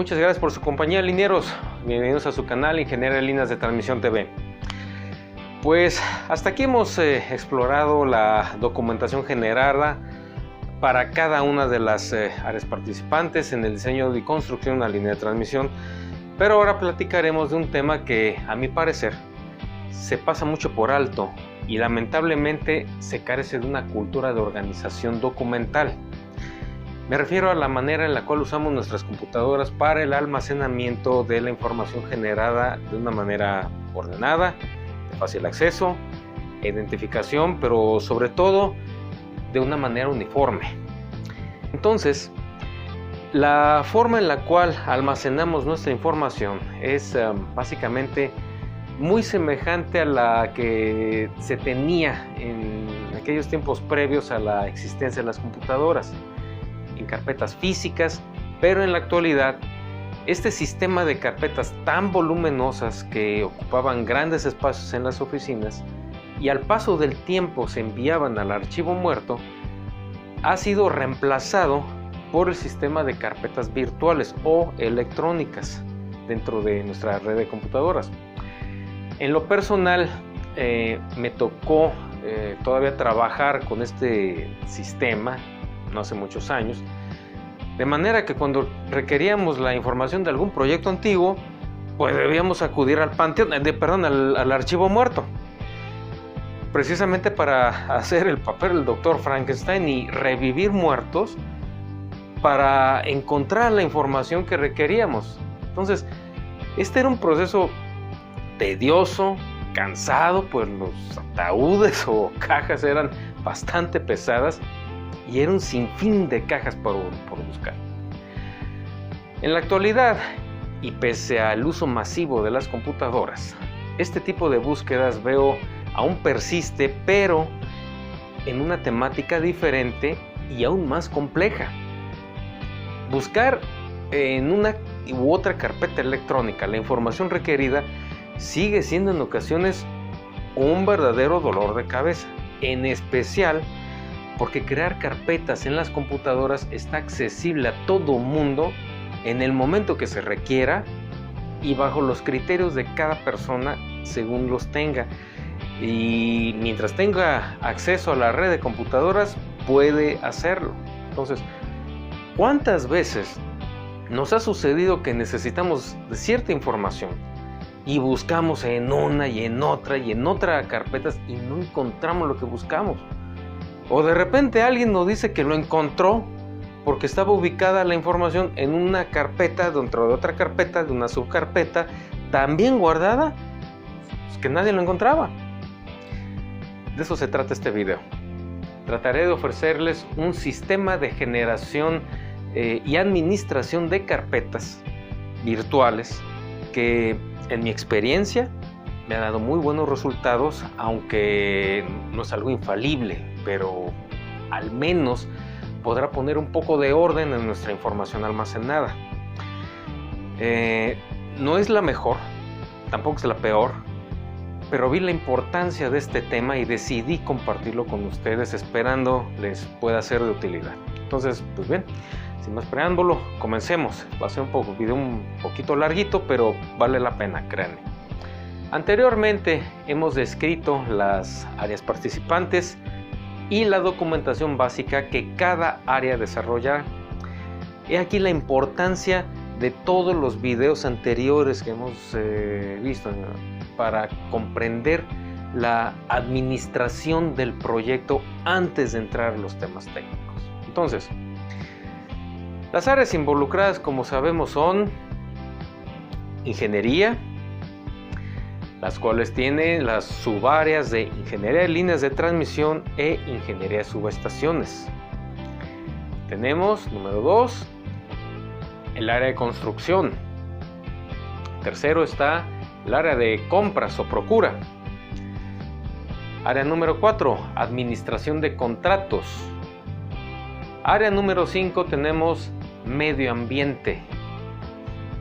Muchas gracias por su compañía, linieros. Bienvenidos a su canal Ingeniería de Líneas de Transmisión TV. Pues hasta aquí hemos explorado la documentación generada para cada una de las áreas participantes en el diseño y construcción de una línea de transmisión. Pero ahora platicaremos de un tema que, a mi parecer, se pasa mucho por alto y lamentablemente se carece de una cultura de organización documental. Me refiero a la manera en la cual usamos nuestras computadoras para el almacenamiento de la información generada de una manera ordenada, de fácil acceso, identificación, pero sobre todo de una manera uniforme. Entonces, la forma en la cual almacenamos nuestra información es básicamente muy semejante a la que se tenía en aquellos tiempos previos a la existencia de las computadoras, en carpetas físicas, pero en la actualidad este sistema de carpetas tan voluminosas que ocupaban grandes espacios en las oficinas y al paso del tiempo se enviaban al archivo muerto, ha sido reemplazado por el sistema de carpetas virtuales o electrónicas dentro de nuestra red de computadoras. En lo personal me tocó todavía trabajar con este sistema no hace muchos años, de manera que cuando requeríamos la información de algún proyecto antiguo, pues debíamos acudir al panteón, al archivo muerto, precisamente para hacer el papel del Dr. Frankenstein y revivir muertos para encontrar la información que requeríamos. Entonces, este era un proceso tedioso, cansado, pues los ataúdes o cajas eran bastante pesadas y era un sinfín de cajas por buscar. En la actualidad, y pese al uso masivo de las computadoras, este tipo de búsquedas aún persiste, pero en una temática diferente y aún más compleja. Buscar en una u otra carpeta electrónica la información requerida sigue siendo en ocasiones un verdadero dolor de cabeza, en especial porque crear carpetas en las computadoras está accesible a todo mundo en el momento que se requiera y bajo los criterios de cada persona según los tenga. Y mientras tenga acceso a la red de computadoras, puede hacerlo. Entonces, ¿cuántas veces nos ha sucedido que necesitamos de cierta información y buscamos en una y en otra carpetas y no encontramos lo que buscamos? O de repente alguien nos dice que lo encontró porque estaba ubicada la información en una carpeta dentro de otra carpeta, de una subcarpeta también guardada, pues que nadie lo encontraba. De eso se trata este video. Trataré de ofrecerles un sistema de generación y administración de carpetas virtuales que, en mi experiencia, me ha dado muy buenos resultados, aunque no es algo infalible, pero al menos podrá poner un poco de orden en nuestra información almacenada. No es la mejor, tampoco es la peor, pero vi la importancia de este tema y decidí compartirlo con ustedes, esperando les pueda ser de utilidad. Entonces, pues bien, sin más preámbulo, comencemos. Va a ser un video un poquito larguito, pero vale la pena, créanme. Anteriormente hemos descrito las áreas participantes y la documentación básica que cada área desarrolla. He aquí la importancia de todos los videos anteriores que hemos visto para comprender la administración del proyecto antes de entrar en los temas técnicos. Entonces, las áreas involucradas, como sabemos, son ingeniería, las cuales tienen las subáreas de ingeniería de líneas de transmisión e ingeniería de subestaciones. Tenemos, número 2, el área de construcción. Tercero está el área de compras o procura. Área número 4, administración de contratos. Área número 5 tenemos medio ambiente.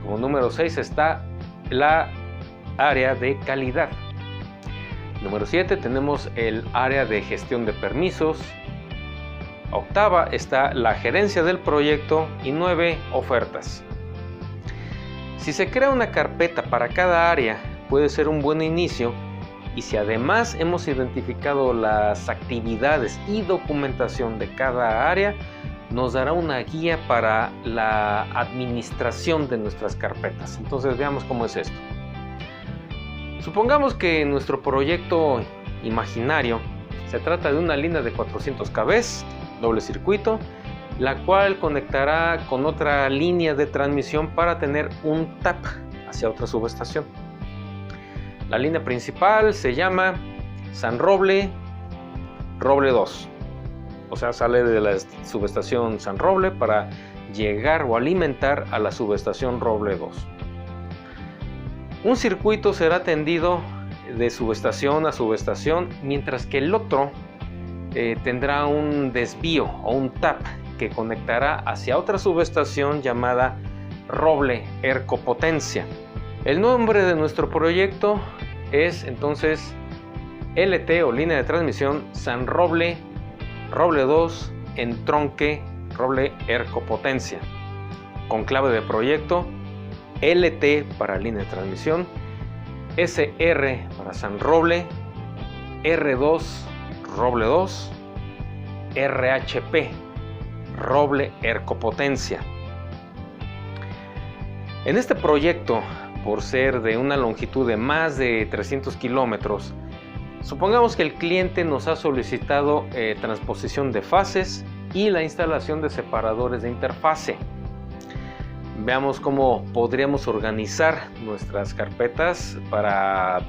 Como número 6 está la área de calidad. Número 7 tenemos el área de gestión de permisos. Octava está la gerencia del proyecto y 9, ofertas. Si se crea una carpeta para cada área, puede ser un buen inicio, y si además hemos identificado las actividades y documentación de cada área, nos dará una guía para la administración de nuestras carpetas. Entonces veamos cómo es esto. Supongamos que nuestro proyecto imaginario se trata de una línea de 400 kV, doble circuito, la cual conectará con otra línea de transmisión para tener un tap hacia otra subestación. La línea principal se llama San Roble, Roble 2. O sea, sale de la subestación San Roble para llegar o alimentar a la subestación Roble 2. Un circuito será tendido de subestación a subestación, mientras que el otro tendrá un desvío o un tap que conectará hacia otra subestación llamada Roble Ercopotencia. El nombre de nuestro proyecto es entonces LT o línea de transmisión San Roble, Roble 2, entronque Roble Ercopotencia. Con clave de proyecto LT para línea de transmisión, SR para San Roble, R2 Roble 2, RHP Roble Ercopotencia. En este proyecto, por ser de una longitud de más de 300 kilómetros, supongamos que el cliente nos ha solicitado transposición de fases y la instalación de separadores de interfase. Veamos cómo podríamos organizar nuestras carpetas para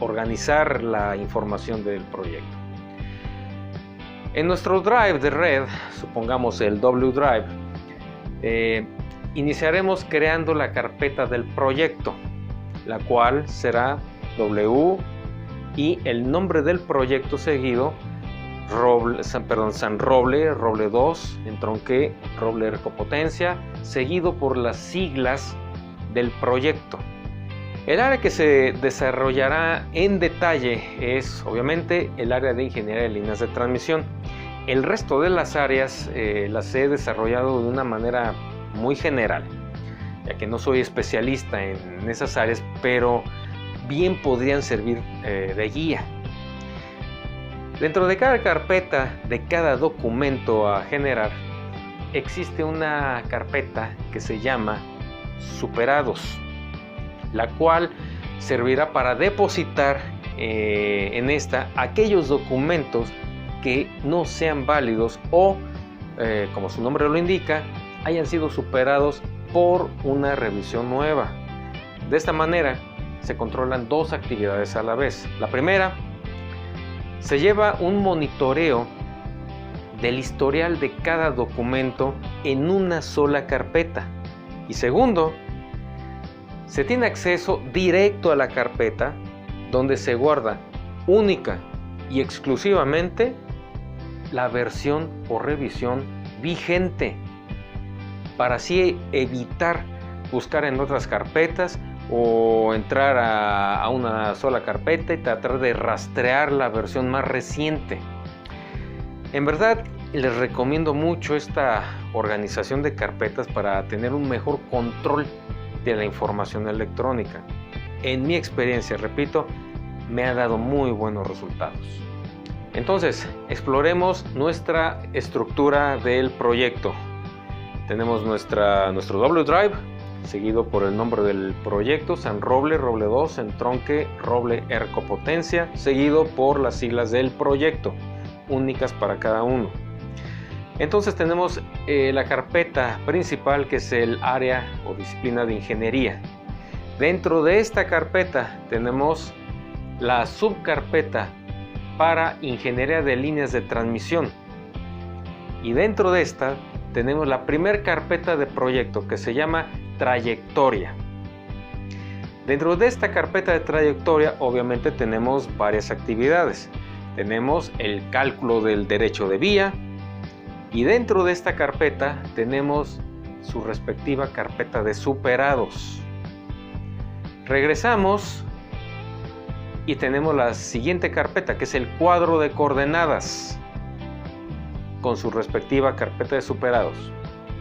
organizar la información del proyecto. En nuestro drive de red, supongamos el W Drive, iniciaremos creando la carpeta del proyecto, la cual será W y el nombre del proyecto seguido, San Roble, Roble 2, entronque, Roble Ercopotencia, seguido por las siglas del proyecto. El área que se desarrollará en detalle es obviamente el área de ingeniería de líneas de transmisión. El resto de las áreas las he desarrollado de una manera muy general, ya que no soy especialista en esas áreas, pero bien podrían servir de guía. Dentro de cada carpeta, de cada documento a generar, existe una carpeta que se llama superados, la cual servirá para depositar en esta aquellos documentos que no sean válidos o, como su nombre lo indica, hayan sido superados por una revisión nueva. De esta manera se controlan dos actividades a la vez. La primera, se lleva un monitoreo del historial de cada documento en una sola carpeta. Y segundo, se tiene acceso directo a la carpeta donde se guarda única y exclusivamente la versión o revisión vigente, para así evitar buscar en otras carpetas o entrar a una sola carpeta y tratar de rastrear la versión más reciente. En verdad, les recomiendo mucho esta organización de carpetas para tener un mejor control de la información electrónica. En mi experiencia, repito, me ha dado muy buenos resultados. Entonces, exploremos nuestra estructura del proyecto. Tenemos nuestro W Drive, seguido por el nombre del proyecto, San Roble, Roble 2, entronque, Roble Ercopotencia, seguido por las siglas del proyecto, únicas para cada uno. Entonces tenemos la carpeta principal, que es el área o disciplina de ingeniería. Dentro de esta carpeta tenemos la subcarpeta para ingeniería de líneas de transmisión, y dentro de esta tenemos la primera carpeta de proyecto, que se llama trayectoria. Dentro de esta carpeta de trayectoria obviamente tenemos varias actividades. Tenemos el cálculo del derecho de vía, y dentro de esta carpeta tenemos su respectiva carpeta de superados. Regresamos y tenemos la siguiente carpeta, que es el cuadro de coordenadas, con su respectiva carpeta de superados.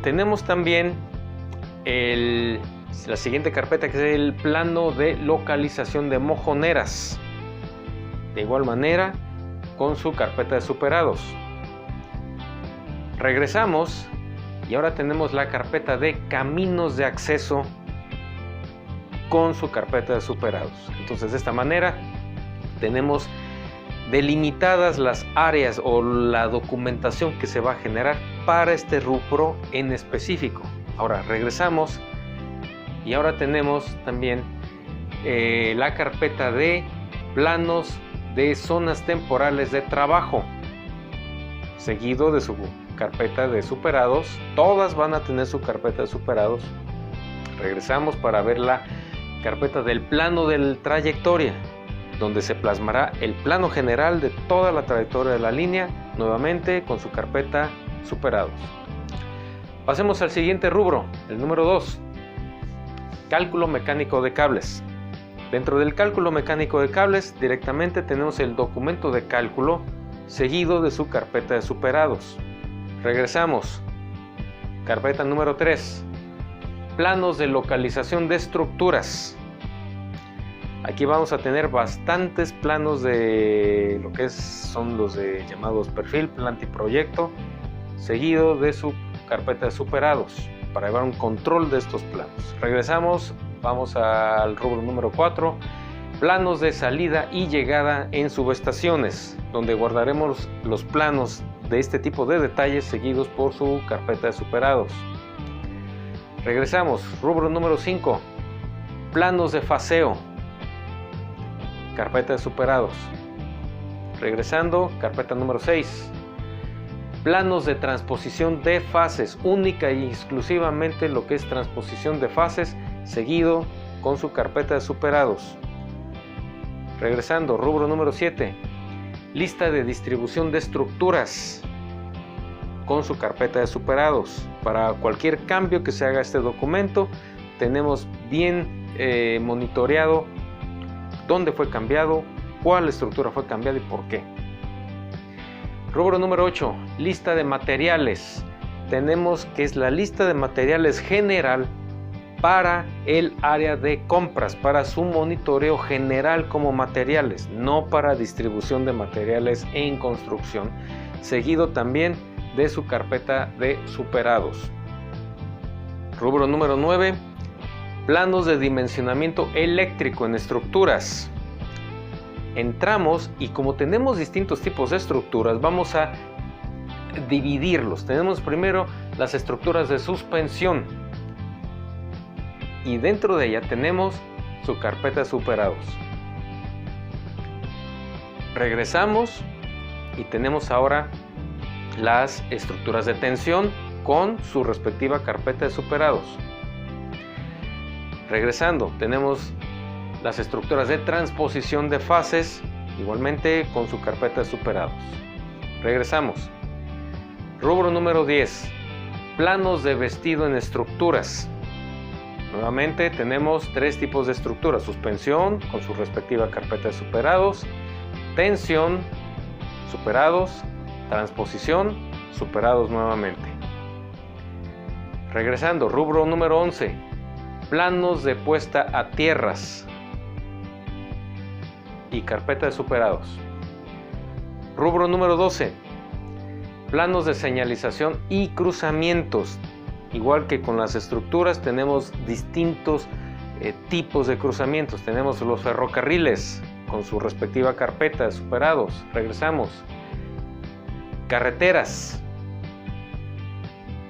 Tenemos también la siguiente carpeta, que es el plano de localización de mojoneras. De igual manera, con su carpeta de superados. Regresamos y ahora tenemos la carpeta de caminos de acceso con su carpeta de superados. Entonces, de esta manera tenemos delimitadas las áreas o la documentación que se va a generar para este rubro en específico. Ahora regresamos y ahora tenemos también la carpeta de planos de zonas temporales de trabajo, seguido de su carpeta de superados. Todas van a tener su carpeta de superados. Regresamos para ver la carpeta del plano de trayectoria, donde se plasmará el plano general de toda la trayectoria de la línea, nuevamente con su carpeta superados. Pasemos al siguiente rubro, el número 2, cálculo mecánico de cables. Dentro del cálculo mecánico de cables, directamente tenemos el documento de cálculo, seguido de su carpeta de superados. Regresamos, carpeta número 3, planos de localización de estructuras. Aquí vamos a tener bastantes planos de lo que son los de llamados perfil, planta y proyecto, seguido de su carpeta de superados, para llevar un control de estos planos. Regresamos, vamos al rubro número 4, planos de salida y llegada en subestaciones, donde guardaremos los planos de este tipo de detalles seguidos por su carpeta de superados. Regresamos, rubro número 5, planos de faseo, carpeta de superados. Regresando, carpeta número 6, planos de transposición de fases, única y exclusivamente lo que es transposición de fases, seguido con su carpeta de superados. Regresando, rubro número 7, lista de distribución de estructuras, con su carpeta de superados. Para cualquier cambio que se haga a este documento, tenemos bien monitoreado dónde fue cambiado, cuál estructura fue cambiada y por qué. Rubro número 8, lista de materiales. Tenemos que es la lista de materiales general para el área de compras, para su monitoreo general como materiales, no para distribución de materiales en construcción, seguido también de su carpeta de superados. Rubro número 9, planos de dimensionamiento eléctrico en estructuras. Entramos y como tenemos distintos tipos de estructuras, vamos a dividirlos. Tenemos primero las estructuras de suspensión y dentro de ella tenemos su carpeta de superados. Regresamos y tenemos ahora las estructuras de tensión con su respectiva carpeta de superados. Regresando, tenemos las estructuras de transposición de fases, igualmente con su carpeta de superados. Regresamos. Rubro número 10, planos de vestido en estructuras. Nuevamente tenemos tres tipos de estructuras: suspensión con su respectiva carpeta de superados, tensión, superados, transposición, superados nuevamente. Regresando, rubro número 11, planos de puesta a tierras y carpeta de superados. Rubro número 12, planos de señalización y cruzamientos. Igual que con las estructuras, tenemos distintos tipos de cruzamientos. Tenemos los ferrocarriles con su respectiva carpeta de superados. Regresamos. Carreteras,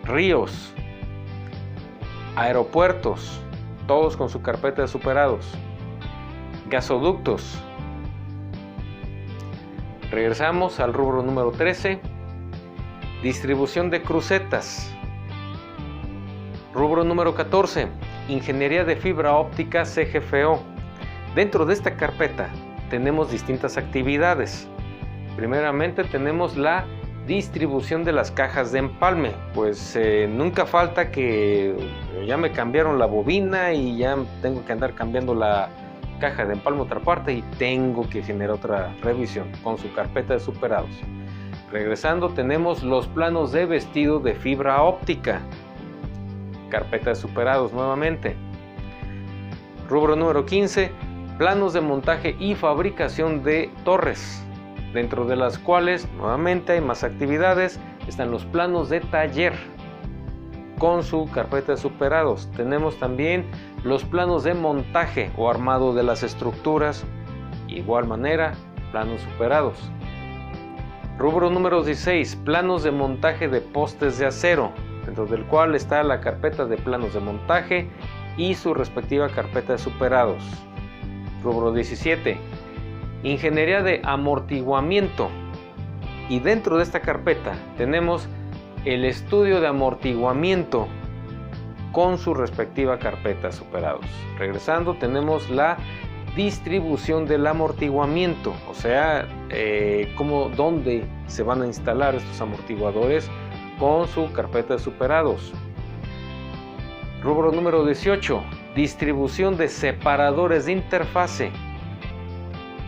ríos, aeropuertos, todos con su carpeta de superados. Gasoductos. Regresamos al rubro número 13, distribución de crucetas. Rubro número 14, ingeniería de fibra óptica CGFO. Dentro de esta carpeta tenemos distintas actividades. Primeramente tenemos la distribución de las cajas de empalme, pues nunca falta que ya me cambiaron la bobina y ya tengo que andar cambiando la caja de empalme a otra parte y tengo que generar otra revisión con su carpeta de superados. Regresando, tenemos los planos de vestido de fibra óptica, carpeta de superados nuevamente. Rubro número 15, planos de montaje y fabricación de torres, dentro de las cuales nuevamente hay más actividades. Están los planos de taller con su carpeta de superados. Tenemos también los planos de montaje o armado de las estructuras, igual manera, planos superados. Rubro número 16, planos de montaje de postes de acero, dentro del cual está la carpeta de planos de montaje y su respectiva carpeta de superados. Rubro 17, ingeniería de amortiguamiento, y dentro de esta carpeta tenemos el estudio de amortiguamiento con su respectiva carpeta de superados. Regresando, tenemos la distribución del amortiguamiento, o sea, dónde se van a instalar estos amortiguadores con su carpeta de superados. Rubro número 18, distribución de separadores de interfase.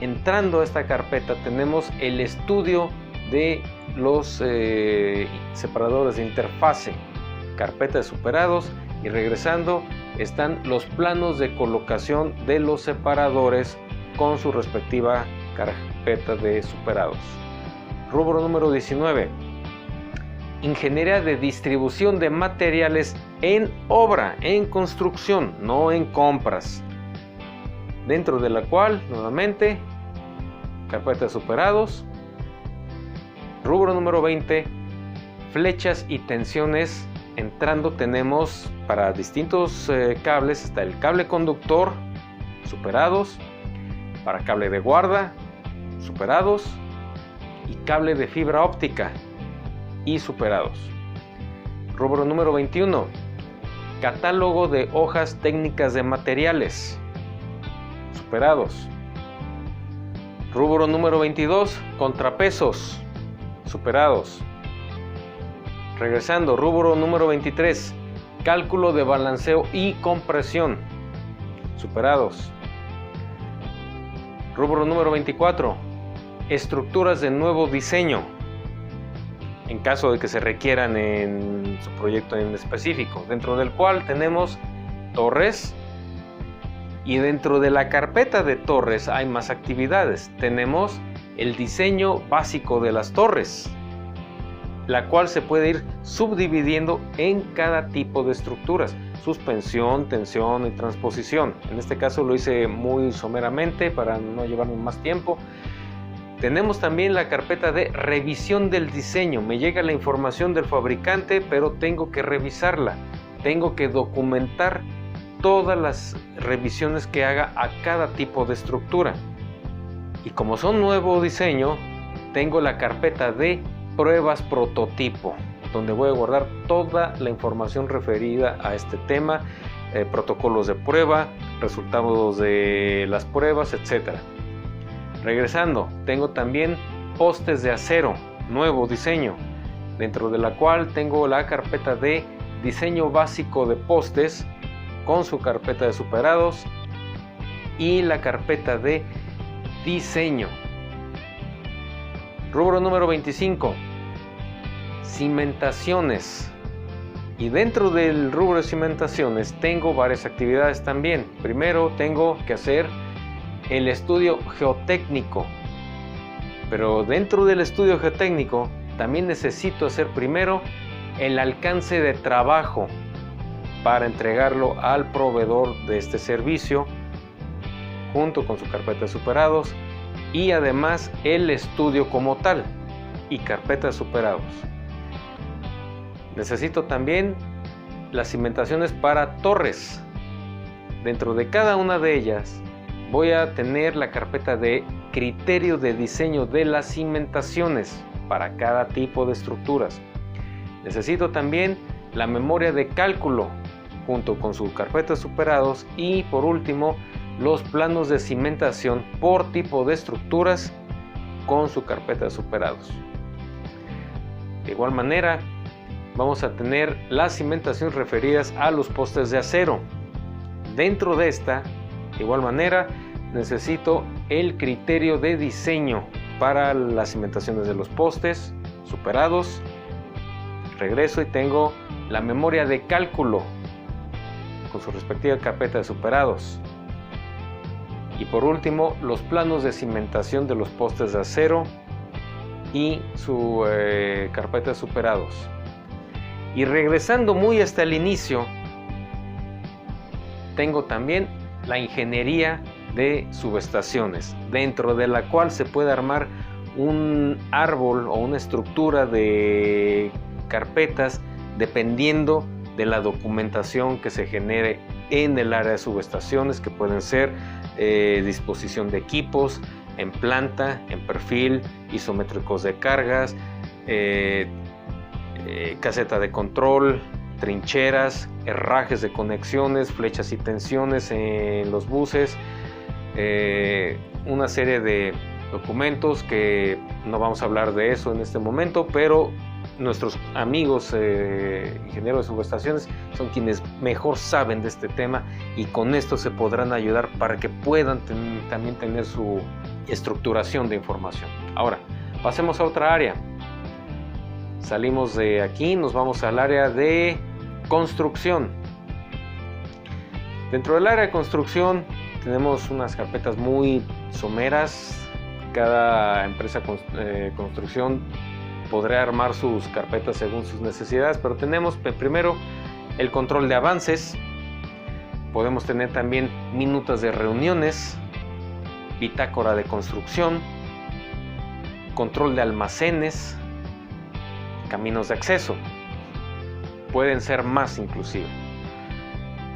Entrando a esta carpeta tenemos el estudio de los separadores de interfase, carpeta de superados, y regresando están los planos de colocación de los separadores con su respectiva carpeta de superados. Rubro número 19, ingeniería de distribución de materiales en obra, en construcción, no en compras, dentro de la cual nuevamente carpeta de superados. Rubro número 20, flechas y tensiones. Entrando tenemos para distintos cables, está el cable conductor, superados, para cable de guarda, superados, y cable de fibra óptica y superados. Rubro número 21, catálogo de hojas técnicas de materiales, superados. Rubro número 22, contrapesos, superados. Regresando, rubro número 23, cálculo de balanceo y compresión, superados. Rubro número 24, estructuras de nuevo diseño, en caso de que se requieran en su proyecto en específico, dentro del cual tenemos torres, y dentro de la carpeta de torres hay más actividades. Tenemos el diseño básico de las torres, la cual se puede ir subdividiendo en cada tipo de estructuras: suspensión, tensión y transposición. En este caso lo hice muy someramente para no llevarme más tiempo. Tenemos también la carpeta de revisión del diseño. Me llega la información del fabricante, pero tengo que revisarla. Tengo que documentar todas las revisiones que haga a cada tipo de estructura. Y como son nuevo diseño, tengo la carpeta de pruebas prototipo, donde voy a guardar toda la información referida a este tema, protocolos de prueba, resultados de las pruebas, etc. Regresando, tengo también postes de acero, nuevo diseño, dentro de la cual tengo la carpeta de diseño básico de postes con su carpeta de superados y la carpeta de diseño. Rubro número 25, cimentaciones. Y dentro del rubro de cimentaciones tengo varias actividades también. Primero tengo que hacer el estudio geotécnico, pero dentro del estudio geotécnico también necesito hacer primero el alcance de trabajo para entregarlo al proveedor de este servicio junto con su carpeta de superados, y además el estudio como tal y carpeta de superados. Necesito también las cimentaciones para torres. Dentro de cada una de ellas voy a tener la carpeta de criterio de diseño de las cimentaciones para cada tipo de estructuras. Necesito también la memoria de cálculo junto con su carpeta de superados, y por último los planos de cimentación por tipo de estructuras con su carpeta de superados. De igual manera vamos a tener las cimentaciones referidas a los postes de acero. Dentro de esta, de igual manera, necesito el criterio de diseño para las cimentaciones de los postes superados. Regreso y tengo la memoria de cálculo con su respectiva carpeta de superados. Y por último, los planos de cimentación de los postes de acero y su carpeta de superados. Y regresando muy hasta el inicio, tengo también la ingeniería de subestaciones, dentro de la cual se puede armar un árbol o una estructura de carpetas dependiendo de la documentación que se genere en el área de subestaciones, que pueden ser disposición de equipos en planta, en perfil, isométricos de cargas, caseta de control, trincheras, herrajes de conexiones, flechas y tensiones en los buses, una serie de documentos que no vamos a hablar de eso en este momento, pero nuestros amigos ingenieros de subestaciones son quienes mejor saben de este tema y con esto se podrán ayudar para que puedan también tener su estructuración de información. Ahora, pasemos a otra área. Salimos de aquí, nos vamos al área de construcción. Dentro del área de construcción tenemos unas carpetas muy someras. Cada empresa construcción podrá armar sus carpetas según sus necesidades, pero tenemos primero el control de avances. Podemos tener también minutas de reuniones, bitácora de construcción, control de almacenes, caminos de acceso. Pueden ser más inclusive.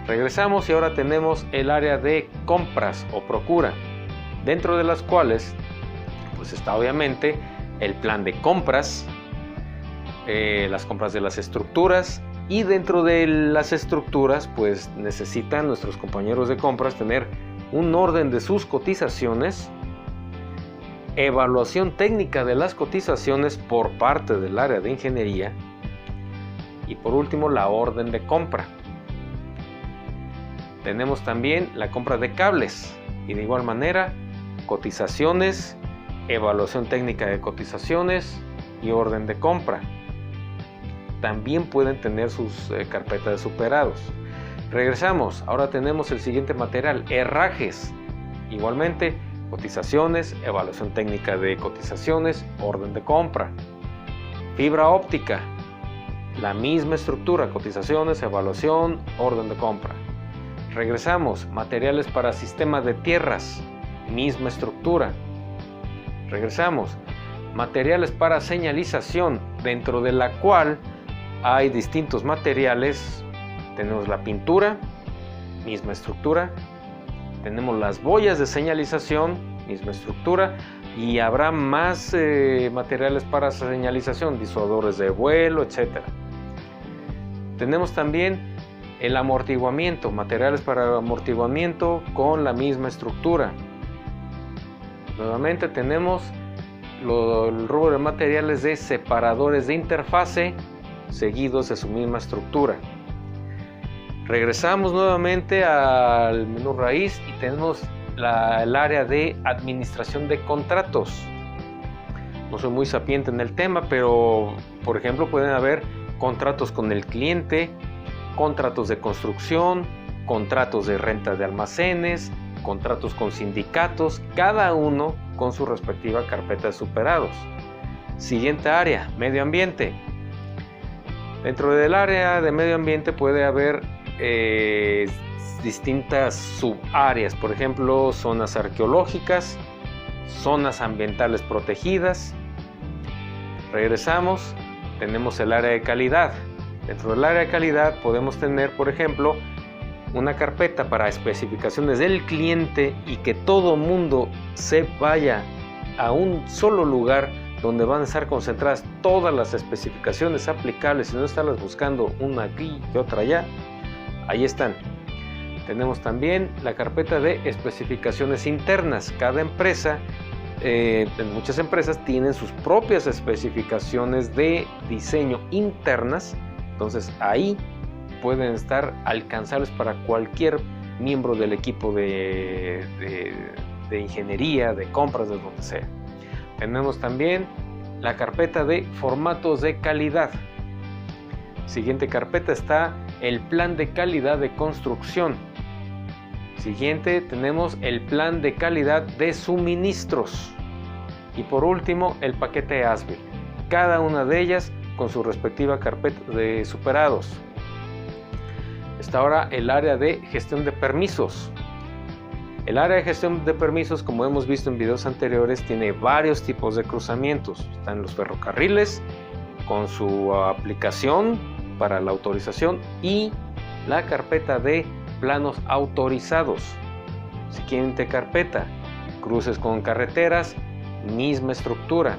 Regresamos y ahora tenemos el área de compras o procura, dentro de las cuales pues está obviamente el plan de compras, las compras de las estructuras, y dentro de las estructuras pues necesitan nuestros compañeros de compras tener un orden de sus cotizaciones, evaluación técnica de las cotizaciones por parte del área de ingeniería y por último la orden de compra. Tenemos también la compra de cables y de igual manera cotizaciones, evaluación técnica de cotizaciones y orden de compra. También pueden tener sus carpetas de superados. Regresamos, ahora tenemos el siguiente material, herrajes. Igualmente, cotizaciones, evaluación técnica de cotizaciones, orden de compra. Fibra óptica, la misma estructura, cotizaciones, evaluación, orden de compra. Regresamos, materiales para sistema de tierras, misma estructura. Regresamos, materiales para señalización, dentro de la cual hay distintos materiales. Tenemos la pintura, misma estructura. Tenemos las boyas de señalización, misma estructura. Y habrá más materiales para señalización, disuadores de vuelo, etc. Tenemos también el amortiguamiento, materiales para amortiguamiento con la misma estructura. Nuevamente tenemos el rubro de materiales de separadores de interfase seguidos de su misma estructura. Regresamos nuevamente al menú raíz y tenemos el área de administración de contratos. No soy muy sapiente en el tema, pero por ejemplo pueden haber contratos con el cliente, contratos de construcción, contratos de renta de almacenes, contratos con sindicatos, cada uno con su respectiva carpeta de superados. Siguiente área, medio ambiente. Dentro del área de medio ambiente puede haber distintas subáreas, por ejemplo, zonas arqueológicas, zonas ambientales protegidas. Regresamos, tenemos el área de calidad. Dentro del área de calidad podemos tener, por ejemplo, una carpeta para especificaciones del cliente y que todo mundo se vaya a un solo lugar donde van a estar concentradas todas las especificaciones aplicables y no estarlas buscando una aquí y otra allá. Ahí están. Tenemos también la carpeta de especificaciones internas. Cada empresa, muchas empresas tienen sus propias especificaciones de diseño internas. Entonces ahí pueden estar alcanzables para cualquier miembro del equipo de ingeniería, de compras, de donde sea. Tenemos también la carpeta de formatos de calidad. Siguiente carpeta está el plan de calidad de construcción. Siguiente tenemos el plan de calidad de suministros. Y por último, el paquete ASBIL. Cada una de ellas con su respectiva carpeta de superados. Está ahora el área de gestión de permisos. El área de gestión de permisos, como hemos visto en videos anteriores, tiene varios tipos de cruzamientos. Están los ferrocarriles con su aplicación para la autorización y la carpeta de planos autorizados. Siguiente carpeta, cruces con carreteras, misma estructura.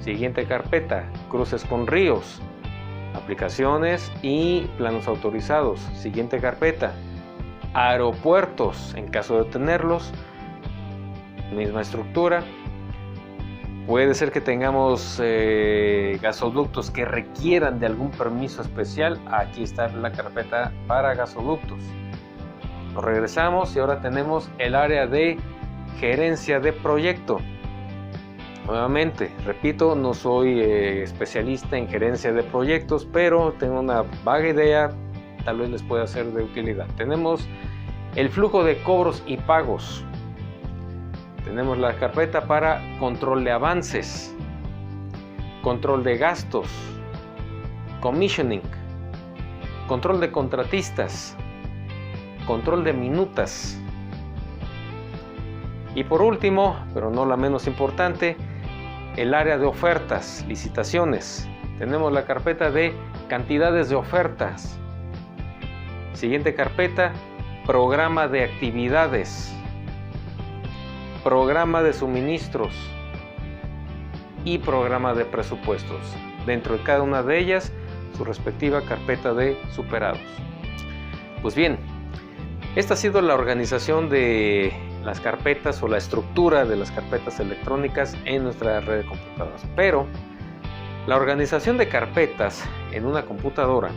Siguiente carpeta, cruces con ríos, aplicaciones y planos autorizados. Siguiente carpeta, aeropuertos, en caso de tenerlos, misma estructura. Puede ser que tengamos gasoductos que requieran de algún permiso especial. Aquí está la carpeta para gasoductos. Nos regresamos y ahora tenemos el área de gerencia de proyecto. Nuevamente, repito, no soy especialista en gerencia de proyectos, pero tengo una vaga idea, tal vez les pueda ser de utilidad. Tenemos el flujo de cobros y pagos. Tenemos la carpeta para control de avances, control de gastos, commissioning, control de contratistas, control de minutas. Y por último, pero no la menos importante, el área de ofertas, licitaciones. Tenemos la carpeta de cantidades de ofertas. Siguiente carpeta, programa de actividades, programa de suministros y programa de presupuestos. Dentro de cada una de ellas, su respectiva carpeta de superados. Pues bien, esta ha sido la organización de las carpetas o la estructura de las carpetas electrónicas en nuestra red de computadoras. Pero la organización de carpetas en una computadora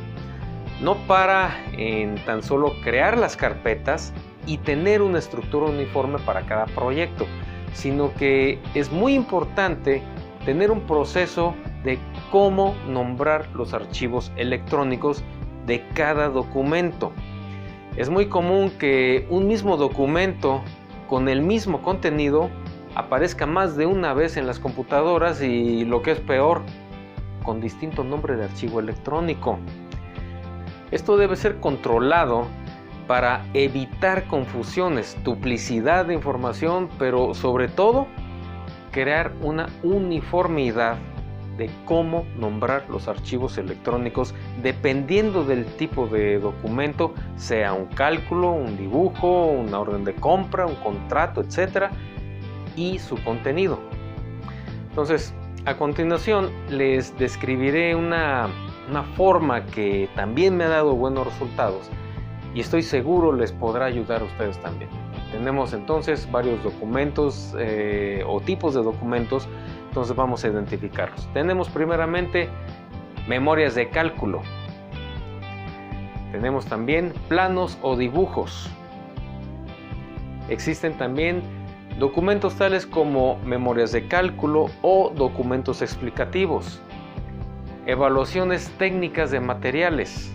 no para en tan solo crear las carpetas y tener una estructura uniforme para cada proyecto, sino que es muy importante tener un proceso de cómo nombrar los archivos electrónicos de cada documento. Es muy común que un mismo documento con el mismo contenido aparezca más de una vez en las computadoras y, lo que es peor, con distinto nombre de archivo electrónico. Esto debe ser controlado para evitar confusiones, duplicidad de información, pero sobre todo crear una uniformidad de cómo nombrar los archivos electrónicos dependiendo del tipo de documento, sea un cálculo, un dibujo, una orden de compra, un contrato, etcétera, y su contenido. Entonces, a continuación les describiré una forma que también me ha dado buenos resultados y estoy seguro les podrá ayudar a ustedes también. Tenemos entonces varios documentos o tipos de documentos. Entonces vamos a identificarlos. Tenemos primeramente memorias de cálculo. Tenemos también planos o dibujos. Existen también documentos tales como memorias de cálculo o documentos explicativos. Evaluaciones técnicas de materiales.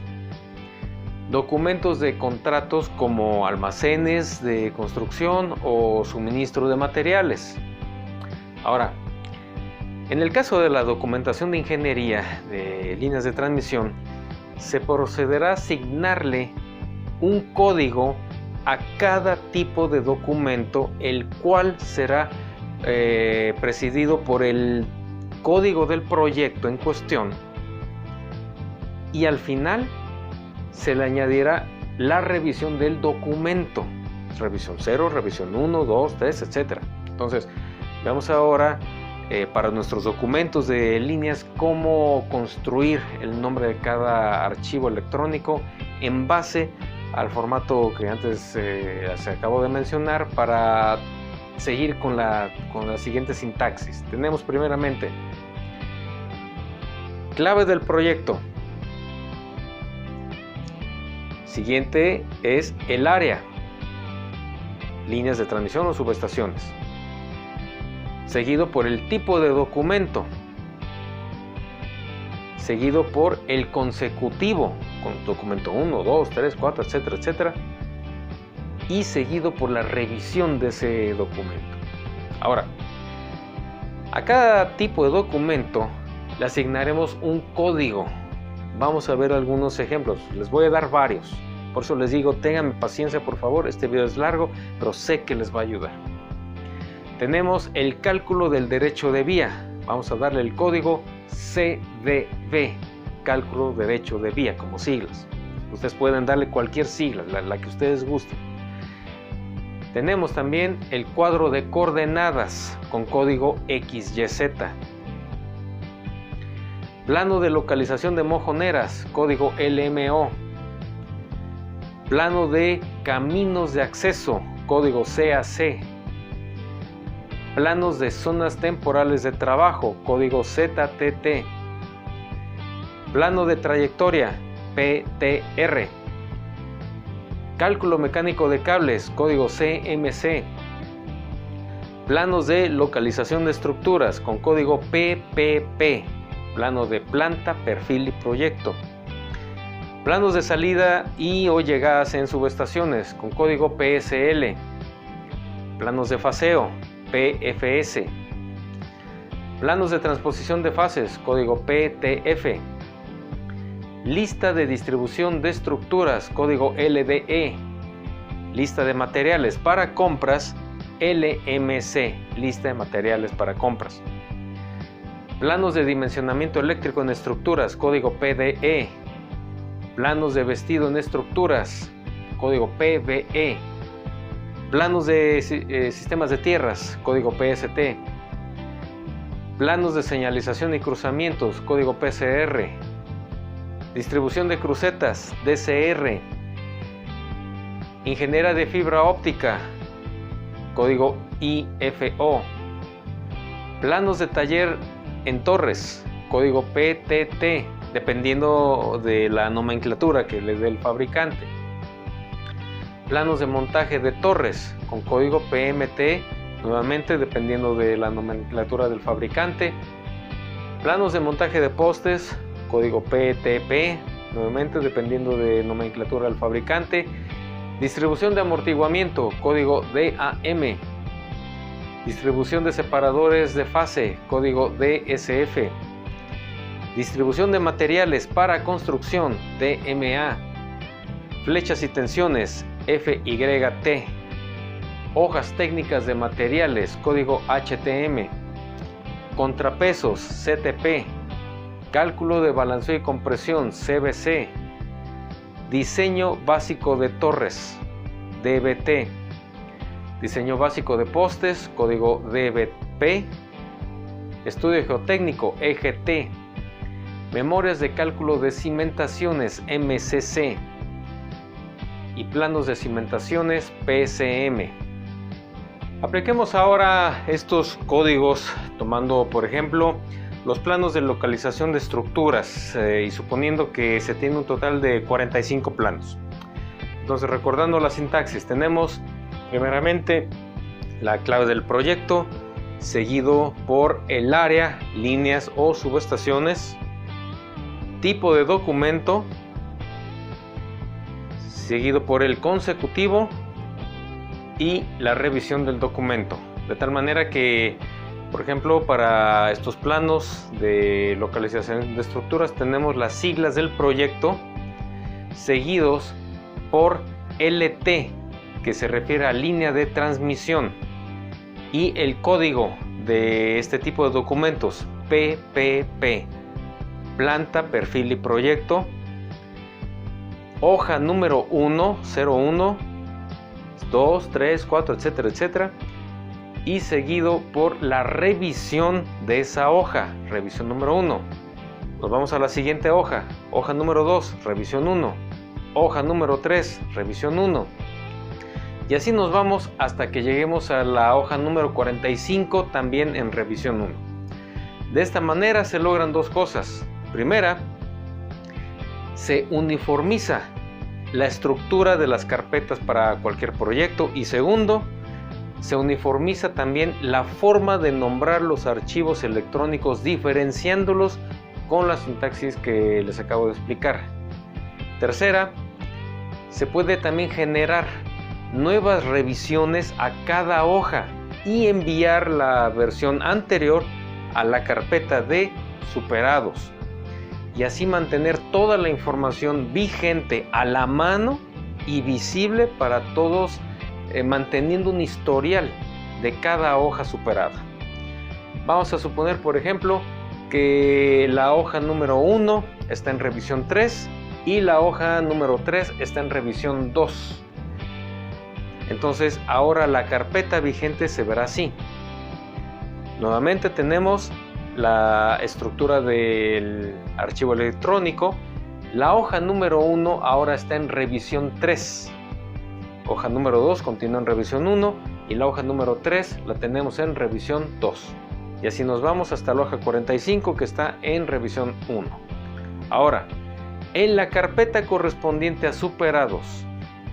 Documentos de contratos como almacenes de construcción o suministro de materiales. Ahora, en el caso de la documentación de ingeniería de líneas de transmisión, se procederá a asignarle un código a cada tipo de documento, el cual será presidido por el código del proyecto en cuestión, y al final se le añadirá la revisión del documento, revisión 0, revisión 1, 2, 3, etc. Entonces, veamos ahora para nuestros documentos de líneas cómo construir el nombre de cada archivo electrónico en base al formato que antes se acabó de mencionar, para seguir con la siguiente sintaxis. Tenemos primeramente clave del proyecto. Siguiente es el área, líneas de transmisión o subestaciones. Seguido por el tipo de documento, seguido por el consecutivo, documento 1, 2, 3, 4, etcétera, etcétera, y seguido por la revisión de ese documento. Ahora, a cada tipo de documento le asignaremos un código. Vamos a ver algunos ejemplos, les voy a dar varios. Por eso les digo, tengan paciencia por favor, este video es largo, pero sé que les va a ayudar. Tenemos el cálculo del derecho de vía. Vamos a darle el código CDV, cálculo derecho de vía, como siglas. Ustedes pueden darle cualquier sigla, la que ustedes gusten. Tenemos también el cuadro de coordenadas con código XYZ. Plano de localización de mojoneras, código LMO. Plano de caminos de acceso, código CAC. Planos de zonas temporales de trabajo, código ZTT. Plano de trayectoria, PTR. Cálculo mecánico de cables, código CMC. Planos de localización de estructuras con código PPP. Plano de planta, perfil y proyecto. Planos de salida y o llegadas en subestaciones con código PSL. Planos de faseo, PFS. Planos de transposición de fases, código PTF. Lista de distribución de estructuras, código LDE. Lista de materiales para compras, LMC, lista de materiales para compras. Planos de dimensionamiento eléctrico en estructuras, código PDE. Planos de vestido en estructuras, código PVE. Planos de sistemas de tierras, código PST. Planos de señalización y cruzamientos, código PCR. Distribución de crucetas, DCR. Ingeniera de fibra óptica, código IFO. Planos de taller en torres, código PTT, dependiendo de la nomenclatura que le dé el fabricante. Planos de montaje de torres con código PMT, nuevamente dependiendo de la nomenclatura del fabricante. Planos de montaje de postes, código PTP, nuevamente dependiendo de nomenclatura del fabricante. Distribución de amortiguamiento, código DAM. Distribución de separadores de fase, código DSF. Distribución de materiales para construcción, DMA. Flechas y tensiones, FYT. Hojas técnicas de materiales, código HTM. Contrapesos, CTP. Cálculo de balanceo y compresión, CBC. Diseño básico de torres, DBT. Diseño básico de postes, código DBP. Estudio geotécnico, EGT. Memorias de cálculo de cimentaciones, MCC. Y planos de cimentaciones, PSM. Apliquemos ahora estos códigos tomando, por ejemplo, los planos de localización de estructuras y suponiendo que se tiene un total de 45 planos. Entonces, recordando la sintaxis, tenemos primeramente la clave del proyecto, seguido por el área, líneas o subestaciones, tipo de documento, seguido por el consecutivo y la revisión del documento. De tal manera que, por ejemplo, para estos planos de localización de estructuras tenemos las siglas del proyecto seguidos por LT, que se refiere a línea de transmisión, y el código de este tipo de documentos, PPP, planta, perfil y proyecto, hoja número 1, 01, 2, 3, 4, etcétera, etcétera, y seguido por la revisión de esa hoja, revisión número 1. Nos vamos a la siguiente hoja, hoja número 2, revisión 1, hoja número 3, revisión 1. Y así nos vamos hasta que lleguemos a la hoja número 45, también en revisión 1. De esta manera se logran dos cosas. Primera, se uniformiza la estructura de las carpetas para cualquier proyecto, y segundo, se uniformiza también la forma de nombrar los archivos electrónicos, diferenciándolos con la sintaxis que les acabo de explicar. Tercera, se puede también generar nuevas revisiones a cada hoja y enviar la versión anterior a la carpeta de superados, y así mantener toda la información vigente a la mano y visible para todos, manteniendo un historial de cada hoja superada. Vamos a suponer, por ejemplo, que la hoja número 1 está en revisión 3 y la hoja número 3 está en revisión 2. Entonces ahora la carpeta vigente se verá así. Nuevamente tenemos la estructura del archivo electrónico. La hoja número 1 ahora está en revisión 3. Hoja número 2 continúa en revisión 1 y la hoja número 3 la tenemos en revisión 2. Y así nos vamos hasta la hoja 45 que está en revisión 1. Ahora, en la carpeta correspondiente a superados,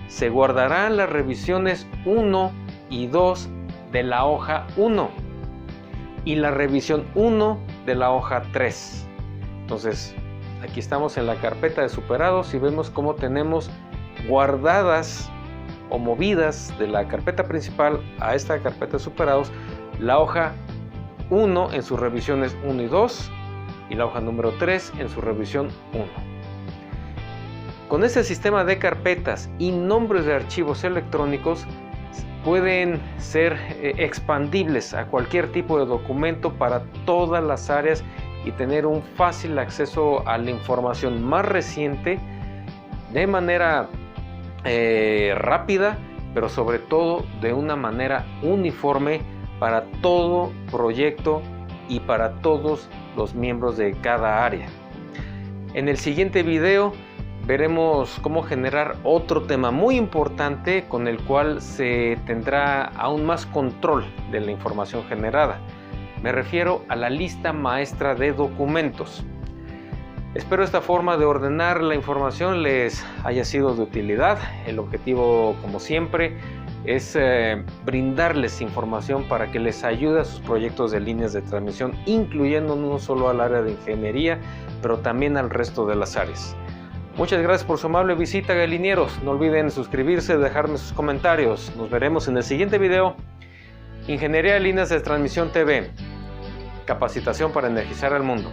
se guardarán las revisiones 1 y 2 de la hoja 1 y la revisión 1 de la hoja 3. Entonces, aquí estamos en la carpeta de superados y vemos cómo tenemos guardadas o movidas de la carpeta principal a esta carpeta de superados la hoja 1 en sus revisiones 1 y 2 y la hoja número 3 en su revisión 1. Con este sistema de carpetas y nombres de archivos electrónicos pueden ser expandibles a cualquier tipo de documento para todas las áreas y tener un fácil acceso a la información más reciente de manera rápida, pero sobre todo de una manera uniforme para todo proyecto y para todos los miembros de cada área. En el siguiente video veremos cómo generar otro tema muy importante con el cual se tendrá aún más control de la información generada. Me refiero a la lista maestra de documentos. Espero esta forma de ordenar la información les haya sido de utilidad. El objetivo, como siempre, es brindarles información para que les ayude a sus proyectos de líneas de transmisión, incluyendo no solo al área de ingeniería, pero también al resto de las áreas. Muchas gracias por su amable visita, galineros. No olviden suscribirse, dejarme sus comentarios. Nos veremos en el siguiente video. Ingeniería de Líneas de Transmisión TV. Capacitación para energizar al mundo.